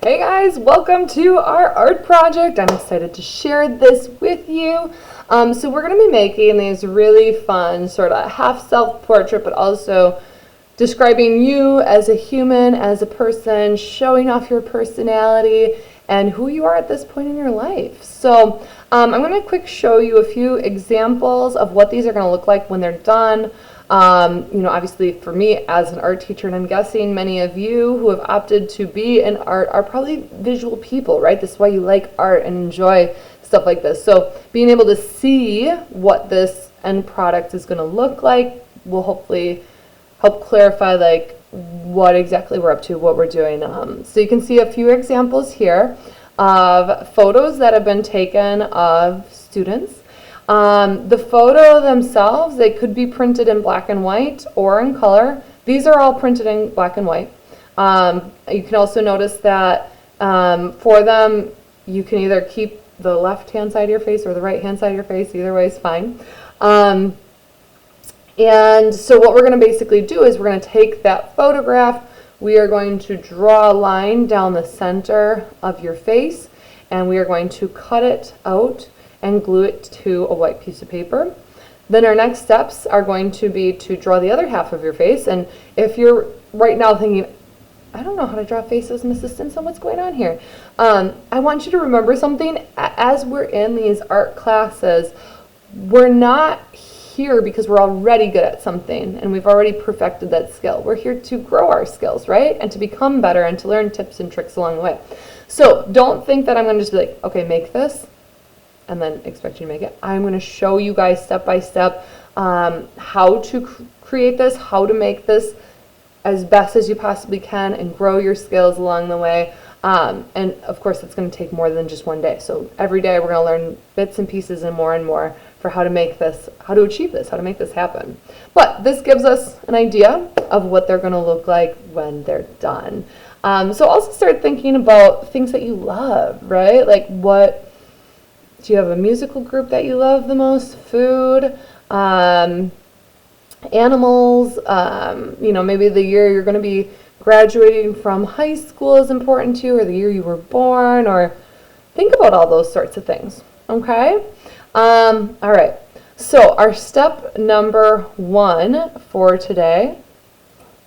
Hey guys, welcome to our art project. I'm excited to share this with you. So we're going to be making these really fun sort of half self-portrait, but also describing you as a human, as a person, showing off your personality and who you are at this point in your life. So I'm going to quick show you a few examples of what these are going to look like when they're done. Obviously for me as an art teacher, and I'm guessing many of you who have opted to be in art are probably visual people, right? This is why you like art and enjoy stuff like this. So being able to see what this end product is going to look like will hopefully help clarify like what exactly we're up to, what we're doing. So you can see a few examples here of photos that have been taken of students. The photo themselves, they could be printed in black and white or in color. These are all printed in black and white. You can also notice that for them, you can either keep the left-hand side of your face or the right-hand side of your face. Either way is fine. And so what we're going to basically do is we're going to take that photograph. We are going to draw a line down the center of your face, and we are going to cut it out and glue it to a white piece of paper. Then our next steps are going to be to draw the other half of your face. And if you're right now thinking, I don't know how to draw faces, Mrs. Stinson, what's going on here? I want you to remember something. As we're in these art classes, we're not here because we're already good at something and we've already perfected that skill. We're here to grow our skills, right? And to become better and to learn tips and tricks along the way. So don't think that I'm going to just be like, okay, make this, and then expect you to make it. I'm going to show you guys step by step how to create this, how to make this as best as you possibly can and grow your skills along the way. And of course, it's going to take more than just one day. So every day we're going to learn bits and pieces and more for how to make this, how to achieve this, how to make this happen. But this gives us an idea of what they're going to look like when they're done. So also start thinking about things that you love, right? Like do you have a musical group that you love the most? Food, animals, maybe the year you're going to be graduating from high school is important to you, or the year you were born, or think about all those sorts of things, okay? All right, so our step number 1 for today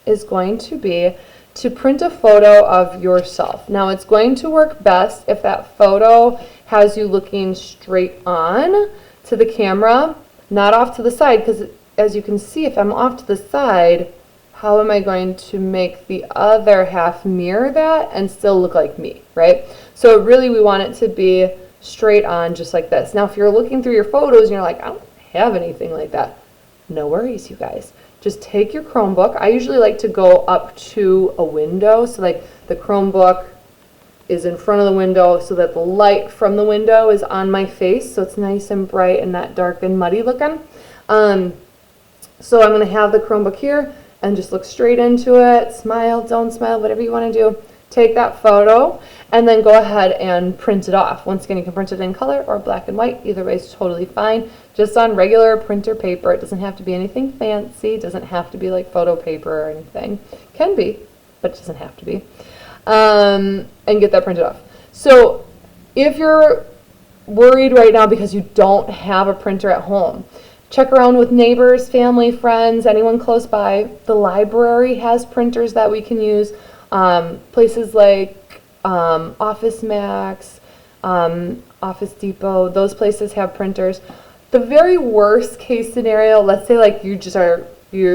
is going to be to print a photo of yourself. Now it's going to work best if that photo has you looking straight on to the camera, not off to the side, because as you can see, if I'm off to the side, how am I going to make the other half mirror that and still look like me, right? So really we want it to be straight on, just like this. Now if you're looking through your photos and you're like, I don't have anything like that, no worries, you guys. Just take your Chromebook. I usually like to go up to a window, so like the Chromebook is in front of the window so that the light from the window is on my face, so it's nice and bright and not dark and muddy looking. So I'm going to have the Chromebook here and just look straight into it, smile, don't smile, whatever you want to do. Take that photo and then go ahead and print it off. Once again, you can print it in color or black and white. Either way is totally fine. Just on regular printer paper. It doesn't have to be anything fancy. It doesn't have to be like photo paper or anything. Can be, but it doesn't have to be. And get that printed off. So if you're worried right now because you don't have a printer at home, check around with neighbors, family, friends, anyone close by. The library has printers that we can use. Places like Office Max, Office Depot, those places have printers. The very worst case scenario, let's say like you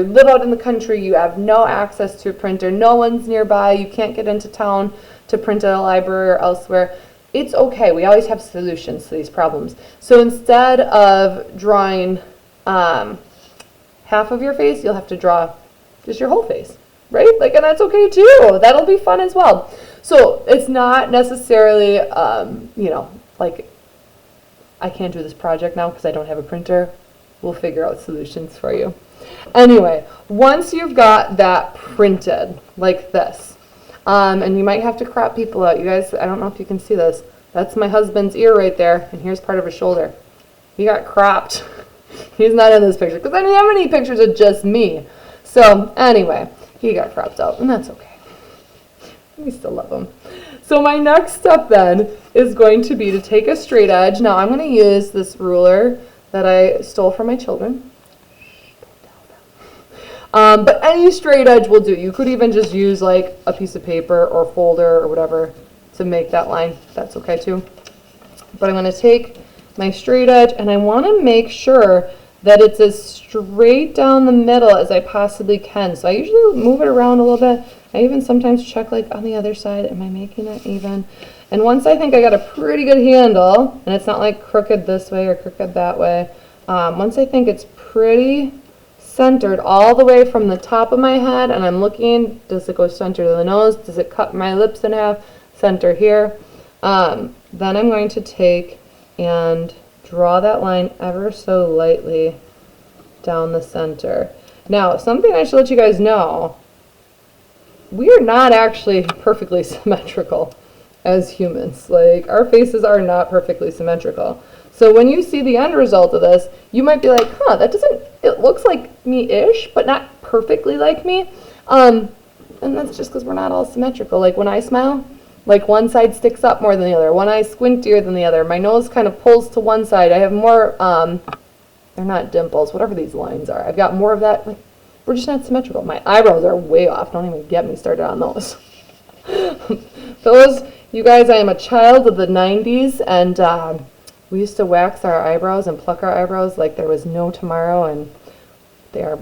live out in the country, you have no access to a printer, no one's nearby, you can't get into town to print at a library or elsewhere. It's okay. We always have solutions to these problems. So instead of drawing half of your face, you'll have to draw just your whole face, right? Like, and that's okay too. That'll be fun as well. So it's not necessarily, like I can't do this project now because I don't have a printer. We'll figure out solutions for you. Anyway, once you've got that printed like this, and you might have to crop people out. You guys, I don't know if you can see this. That's my husband's ear right there, and here's part of his shoulder. He got cropped. He's not in this picture because I didn't have any pictures of just me. So anyway, he got cropped out, and that's okay. We still love him. So my next step then is going to be to take a straight edge. Now I'm going to use this ruler that I stole from my children. But any straight edge will do. You could even just use like a piece of paper or folder or whatever to make that line. That's okay too. But I'm going to take my straight edge and I want to make sure that it's as straight down the middle as I possibly can. So I usually move it around a little bit. I even sometimes check like on the other side, am I making it even? And once I think I got a pretty good handle, and it's not like crooked this way or crooked that way, once I think it's pretty centered all the way from the top of my head, and I'm looking, does it go center to the nose? Does it cut my lips in half? Center here. Then I'm going to take and draw that line ever so lightly down the center. Now, something I should let you guys know, we are not actually perfectly symmetrical as humans. Like, our faces are not perfectly symmetrical. So when you see the end result of this, you might be like, huh, that doesn't, it looks like me-ish, but not perfectly like me. And that's just because we're not all symmetrical. Like when I smile, like one side sticks up more than the other. One eye squintier than the other. My nose kind of pulls to one side. I have more, they're not dimples, whatever these lines are. I've got more of that. Like, we're just not symmetrical. My eyebrows are way off. Don't even get me started on those. Those, you guys, I am a child of the 90s, and we used to wax our eyebrows and pluck our eyebrows like there was no tomorrow, and they're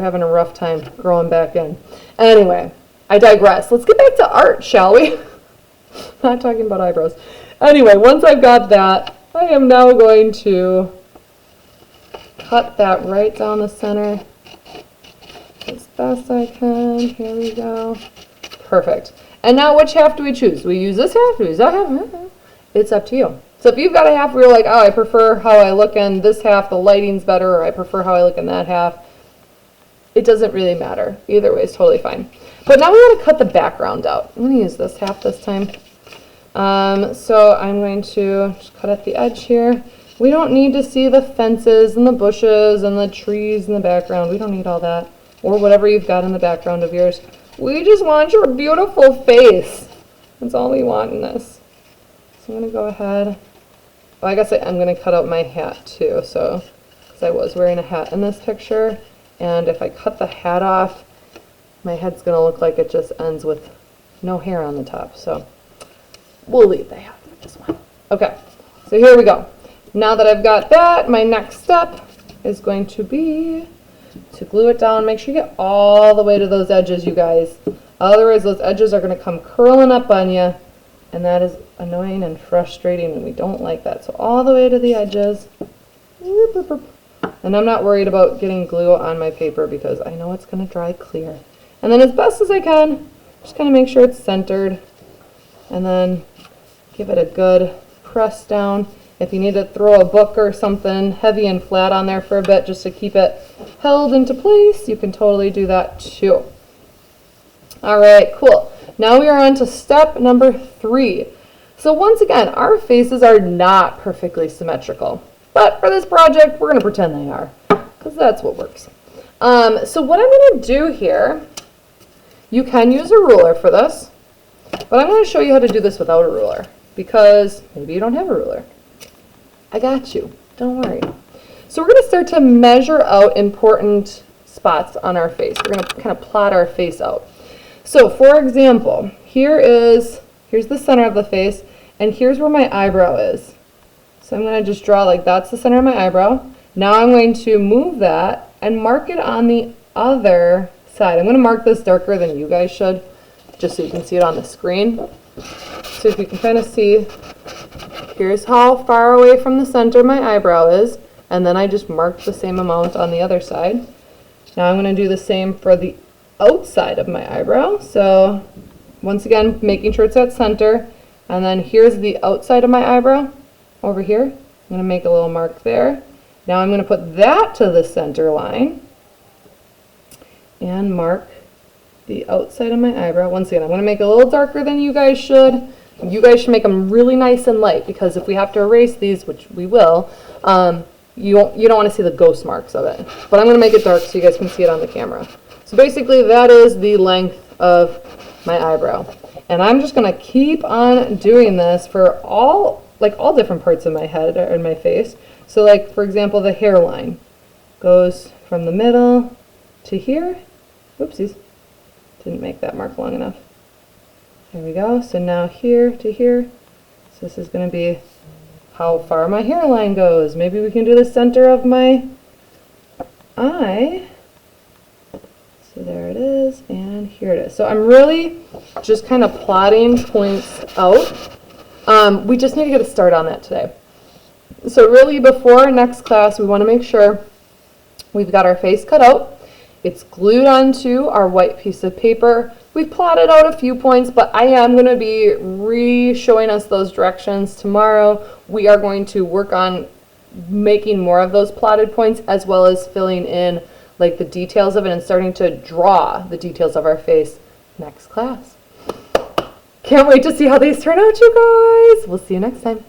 having a rough time growing back in. Anyway, I digress. Let's get back to art, shall we? Not talking about eyebrows. Anyway, once I've got that, I am now going to cut that right down the center as best I can. Here we go. Perfect. And now which half do we choose? Do we use this half? Do we use that half? It's up to you. So if you've got a half where you're like, oh, I prefer how I look in this half, the lighting's better, or I prefer how I look in that half, it doesn't really matter. Either way is totally fine. But now we want to cut the background out. I'm going to use this half this time. So I'm going to just cut at the edge here. We don't need to see the fences and the bushes and the trees in the background. We don't need all that. Or whatever you've got in the background of yours. We just want your beautiful face. That's all we want in this. So I'm going to go ahead. Well, I guess I'm going to cut out my hat too. So, because I was wearing a hat in this picture. And if I cut the hat off, my head's going to look like it just ends with no hair on the top. So we'll leave the hat for this one. Okay, so here we go. Now that I've got that, my next step is going to be to glue it down. Make sure you get all the way to those edges, you guys. Otherwise, those edges are going to come curling up on you, and that is annoying and frustrating, and we don't like that. So all the way to the edges. And I'm not worried about getting glue on my paper because I know it's going to dry clear. And then as best as I can, just kind of make sure it's centered, and then give it a good press down. If you need to throw a book or something heavy and flat on there for a bit just to keep it held into place, you can totally do that too. All right, cool. Now we are on to step number 3. So once again, our faces are not perfectly symmetrical, but for this project, we're going to pretend they are, because that's what works. So what I'm going to do here, you can use a ruler for this, but I'm going to show you how to do this without a ruler, because maybe you don't have a ruler. I got you. Don't worry. So we're going to start to measure out important spots on our face. We're going to kind of plot our face out. So for example, here's the center of the face, and here's where my eyebrow is. So I'm going to just draw like that's the center of my eyebrow. Now I'm going to move that and mark it on the other side. I'm going to mark this darker than you guys should, just so you can see it on the screen. So if you can kind of see, here's how far away from the center my eyebrow is, and then I just marked the same amount on the other side. Now I'm going to do the same for the outside of my eyebrow. So once again, making sure it's at center, and then here's the outside of my eyebrow over here. I'm going to make a little mark there. Now I'm going to put that to the center line and mark the outside of my eyebrow. Once again, I'm going to make it a little darker than you guys should. You guys should make them really nice and light, because if we have to erase these, which we will, you don't want to see the ghost marks of it. But I'm going to make it dark so you guys can see it on the camera. So basically that is the length of my eyebrow. And I'm just gonna keep on doing this for all different parts of my head or in my face. So like, for example, the hairline goes from the middle to here. Oopsies, didn't make that mark long enough. There we go. So now here to here. So this is gonna be how far my hairline goes. Maybe we can do the center of my eye. So there it is, and here it is. So I'm really just kind of plotting points out. We just need to get a start on that today. So really before our next class, we want to make sure we've got our face cut out. It's glued onto our white piece of paper. We've plotted out a few points, but I am going to be re-showing us those directions tomorrow. We are going to work on making more of those plotted points as well as filling in like the details of it and starting to draw the details of our face next class. Can't wait to see how these turn out, you guys. We'll see you next time.